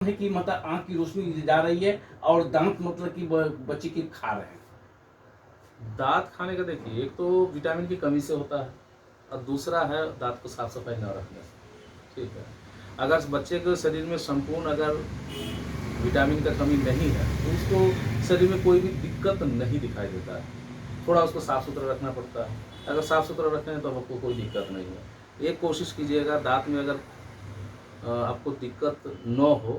है कि मतलब आंख की रोशनी जा रही है और दांत मतलब कि बच्चे की खा रहे हैं। दांत खाने का देखिए, एक तो विटामिन की कमी से होता है और दूसरा है दांत को साफ सफाई न रखने से। ठीक है, अगर बच्चे के शरीर में संपूर्ण अगर विटामिन का कमी नहीं है तो उसको शरीर में कोई भी दिक्कत नहीं दिखाई देता है। थोड़ा उसको साफ़ सुथरा रखना पड़ता है। अगर साफ़ सुथरा रखते हैं तो आपको कोई दिक्कत नहीं है। एक कोशिश कीजिएगा दांत में अगर आपको दिक्कत न हो,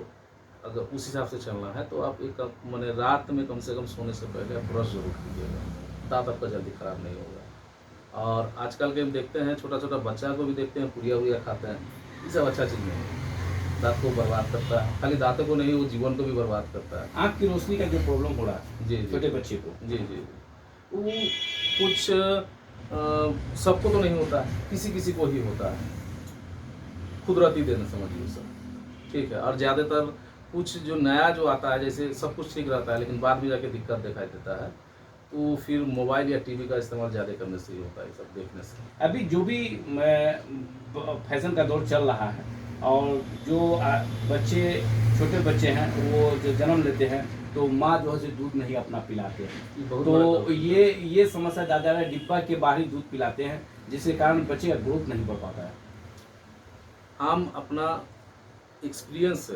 अगर उस हिसाब से चलना है तो आप एक मैंने रात में कम से कम सोने से पहले आप ब्रश जरूर कीजिएगा, दांत आपका जल्दी ख़राब नहीं होगा। और आजकल के हम देखते हैं छोटा छोटा बच्चा को भी देखते हैं पुड़िया वुड़िया खाते हैं, ये सब अच्छा चीज़ नहीं है, दांत को बर्बाद करता है। खाली दांतों को नहीं, वो जीवन को भी बर्बाद करता है। आंख की रोशनी का जो प्रॉब्लम हो रहा है जी छोटे बच्चे को, जी जी, वो कुछ सबको तो नहीं होता है, किसी किसी को ही होता है, कुदरती देन समझिए सब। ठीक है, और ज़्यादातर कुछ जो नया जो आता है, जैसे सब कुछ ठीक रहता है लेकिन बाद में जाके दिक्कत दिखाई देता है, तो फिर मोबाइल या टीवी का इस्तेमाल ज़्यादा करने से ही होता है, ये सब देखने से। अभी जो भी फैशन का दौर चल रहा है और जो बच्चे छोटे बच्चे हैं वो जो जन्म लेते हैं तो माँ जो है दूध नहीं अपना पिलाते हैं, तो ये समस्या ज़्यादा है। डिब्बा के बाहर ही दूध पिलाते हैं जिसके कारण बच्चे का ग्रोथ नहीं बढ़ पाता है। हम अपना एक्सपीरियंस,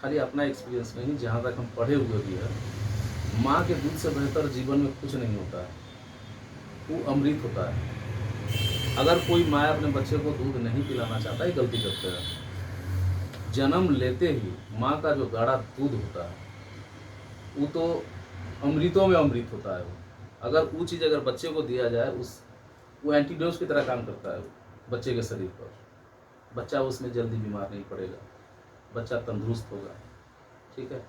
खाली अपना एक्सपीरियंस नहीं, जहाँ तक हम पढ़े हुए भी है, माँ के दूध से बेहतर जीवन में कुछ नहीं होता है, वो अमृत होता है। अगर कोई माँ अपने बच्चे को दूध नहीं पिलाना चाहता है, गलती करते हैं। जन्म लेते ही माँ का जो गाढ़ा दूध होता है वो तो अमृतों में अमृत होता है। वो अगर वो चीज़ अगर बच्चे को दिया जाए, वो एंटीडोज की तरह काम करता है वो बच्चे के शरीर पर। बच्चा उसमें जल्दी बीमार नहीं पड़ेगा, बच्चा तंदुरुस्त होगा। ठीक है,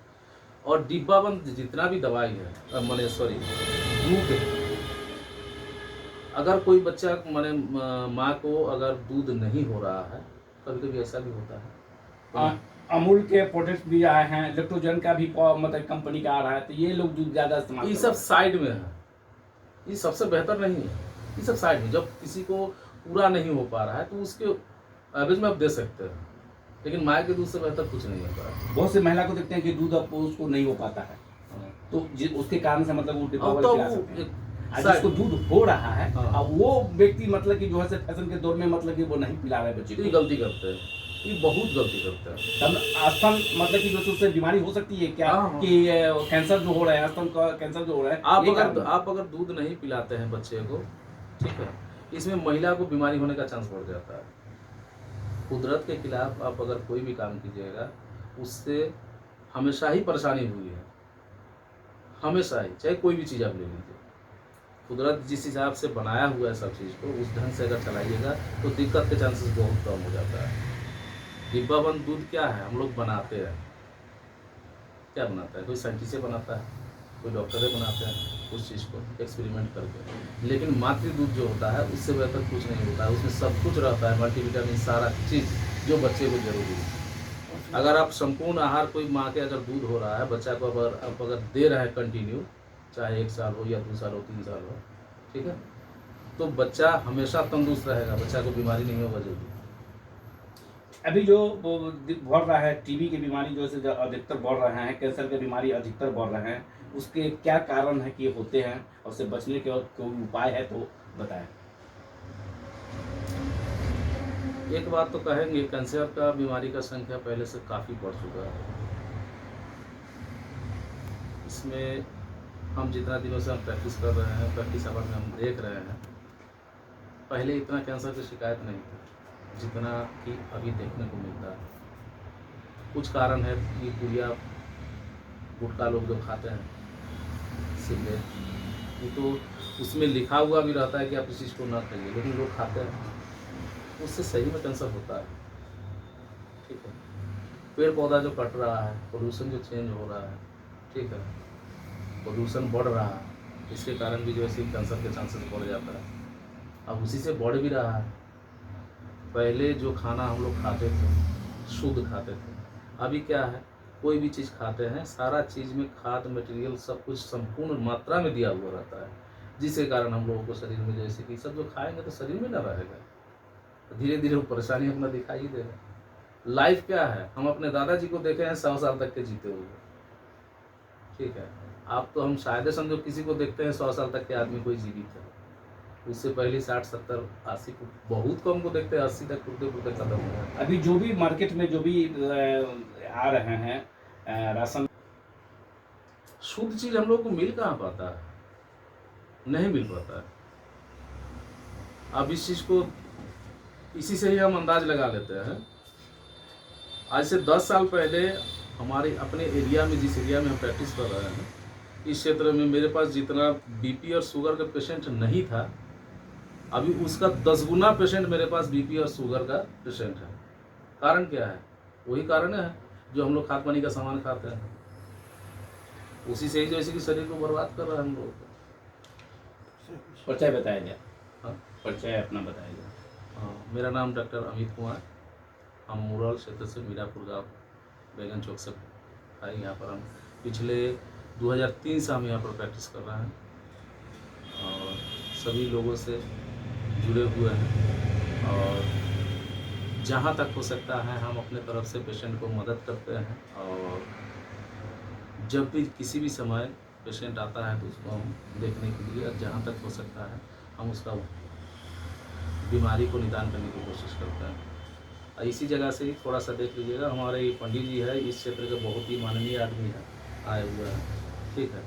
और डिब्बाबंद जितना भी दवाई है, मैंने सॉरी दूध है, अगर कोई बच्चा मैंने माँ को अगर दूध नहीं हो रहा है, कभी कभी ऐसा भी होता है। अमूल के प्रोडक्ट्स भी आए हैं, लेक्टोजन का भी मतलब कंपनी का आ रहा है, तो ये लोग दूध ज़्यादा इस्तेमाल ये सब साइड में है, ये सबसे बेहतर नहीं है, ये सब साइड में। जब किसी को पूरा नहीं हो पा रहा है तो उसके एवरेज में आप दे सकते हैं, लेकिन माँ के दूध से बेहतर कुछ नहीं होता है। बहुत से महिला को देखते हैं कि दूध अब उसको नहीं हो पाता है, तो उसके कारण से मतलब वो डिब्बा वाले तो पिला सकते हैं। जिसको दूध हो रहा है अब वो व्यक्ति मतलब कि जो है फैशन के दौर में मतलब कि वो नहीं पिला रहे बच्चे को, गलती करते हैं, ये बहुत गलती करते हैं। तब अस्थम मतलब कि जो उससे बीमारी हो सकती है क्या, कि कैंसर जो हो रहा है, अस्थम का कैंसर जो हो रहा है, आप अगर दूध नहीं पिलाते हैं बच्चे को, ठीक है, इसमें महिला को बीमारी होने का चांस बढ़ जाता है। कुदरत के खिलाफ आप अगर कोई भी काम कीजिएगा, उससे हमेशा ही परेशानी हुई है, हमेशा ही, चाहे कोई भी चीज़ आप ले लीजिए। कुदरत जिस हिसाब से बनाया हुआ है सब चीज़ को, उस ढंग से अगर चलाइएगा तो दिक्कत के चांसेस बहुत कम हो जाता है। डिब्बाबंद दूध क्या है, हम लोग बनाते हैं, क्या बनाता है, कोई साइंटिस्ट बनाता है, कोई डॉक्टर बनाते हैं उस चीज़ को एक्सपेरिमेंट करके। लेकिन मातृ दूध जो होता है उससे बेहतर कुछ नहीं होता है, उसमें सब कुछ रहता है, मल्टीविटामिन, सारा चीज़ जो बच्चे को जरूरी है। अगर आप संपूर्ण आहार, कोई माँ के अगर दूध हो रहा है, बच्चा को अगर आप अगर दे रहे हैं कंटिन्यू, चाहे 1 साल हो या 2 साल हो 3 साल हो, ठीक है, तो बच्चा हमेशा तंदुरुस्त रहेगा, बच्चा को बीमारी नहीं होगा जल्दी। अभी जो बढ़ रहा है टीबी की बीमारी जो है अधिकतर बढ़ रहे हैं, कैंसर की बीमारी अधिकतर बढ़ रहे हैं, उसके क्या कारण है कि होते हैं और उससे बचने के और कोई उपाय है तो बताएं। एक बात तो कहेंगे, कैंसर का बीमारी का संख्या पहले से काफ़ी बढ़ चुका है। इसमें हम जितना दिनों से हम प्रैक्टिस कर रहे हैं, प्रैक्टिस आवर में हम देख रहे हैं, पहले इतना कैंसर की शिकायत नहीं थी जितना कि अभी देखने को मिलता है। कुछ कारण है कि पुड़िया गुटखा लोग जो खाते हैं, सिगरेट, ये तो उसमें लिखा हुआ भी रहता है कि आप इस चीज़ को ना खाइए, लेकिन लोग खाते हैं, उससे सही में कैंसर होता है। ठीक है, पेड़ पौधा जो कट रहा है, पोल्यूशन जो चेंज हो रहा है, ठीक है, पोल्यूशन बढ़ रहा है, इसके कारण भी जो है कैंसर के चांसेस बढ़ जाता है। अब उसी से बढ़ भी रहा है। पहले जो खाना हम लोग खाते थे शुद्ध खाते थे, अभी क्या है, कोई भी चीज़ खाते हैं सारा चीज़ में खाद मटेरियल सब कुछ संपूर्ण मात्रा में दिया हुआ रहता है, जिसके कारण हम लोगों को शरीर में जैसे कि सब जो खाएंगे तो शरीर में ना रहेगा, धीरे धीरे वो परेशानी अपना दिखाई ही देगा। लाइफ क्या है, हम अपने दादाजी को देखे हैं 100 साल तक के जीते हुए, ठीक है। आप तो हम शायद समझो किसी को देखते हैं 100 साल तक के आदमी कोई जीवित है, उससे पहले 60 70 80 को बहुत कम को देखते हैं 80 तक टूटते फूटते खत्म हो गए। अभी जो भी मार्केट में जो भी आ रहे हैं राशन, शुद्ध चीज हम लोग को मिल कहाँ पाता है, नहीं मिल पाता है। अब इस चीज को इसी से ही हम अंदाज लगा लेते हैं। आज से 10 साल पहले हमारे अपने एरिया में, जिस एरिया में हम प्रैक्टिस कर रहे हैं, इस क्षेत्र में मेरे पास जितना बीपी और शुगर का पेशेंट नहीं था, अभी उसका 10 गुना पेशेंट मेरे पास बीपी और शुगर का पेशेंट है। कारण क्या है? वही कारण है जो हम लोग खाद पानी का सामान खाते हैं, उसी से ही जो इसी के शरीर को बर्बाद कर रहा है हम लोगों को। परिचय बताया जाए। हाँ, परिचय अपना बताया जाए। हाँ, मेरा नाम डॉक्टर अमित कुमार, हम मुरल क्षेत्र से मीरापुर गाँव बैगन चौक से आए। यहाँ पर हम पिछले 2003 से हम यहाँ पर प्रैक्टिस कर रहे हैं और सभी लोगों से जुड़े हुए हैं, और जहाँ तक हो सकता है हम अपने तरफ से पेशेंट को मदद करते हैं। और जब भी किसी भी समय पेशेंट आता है तो उसको हम देखने के लिए जहाँ तक हो सकता है हम उसका बीमारी को निदान करने की कोशिश करते हैं। इसी जगह से ही थोड़ा सा देख लीजिएगा, हमारे पंडित जी है, इस क्षेत्र के बहुत ही माननीय आदमी है, आए हुए हैं, ठीक है।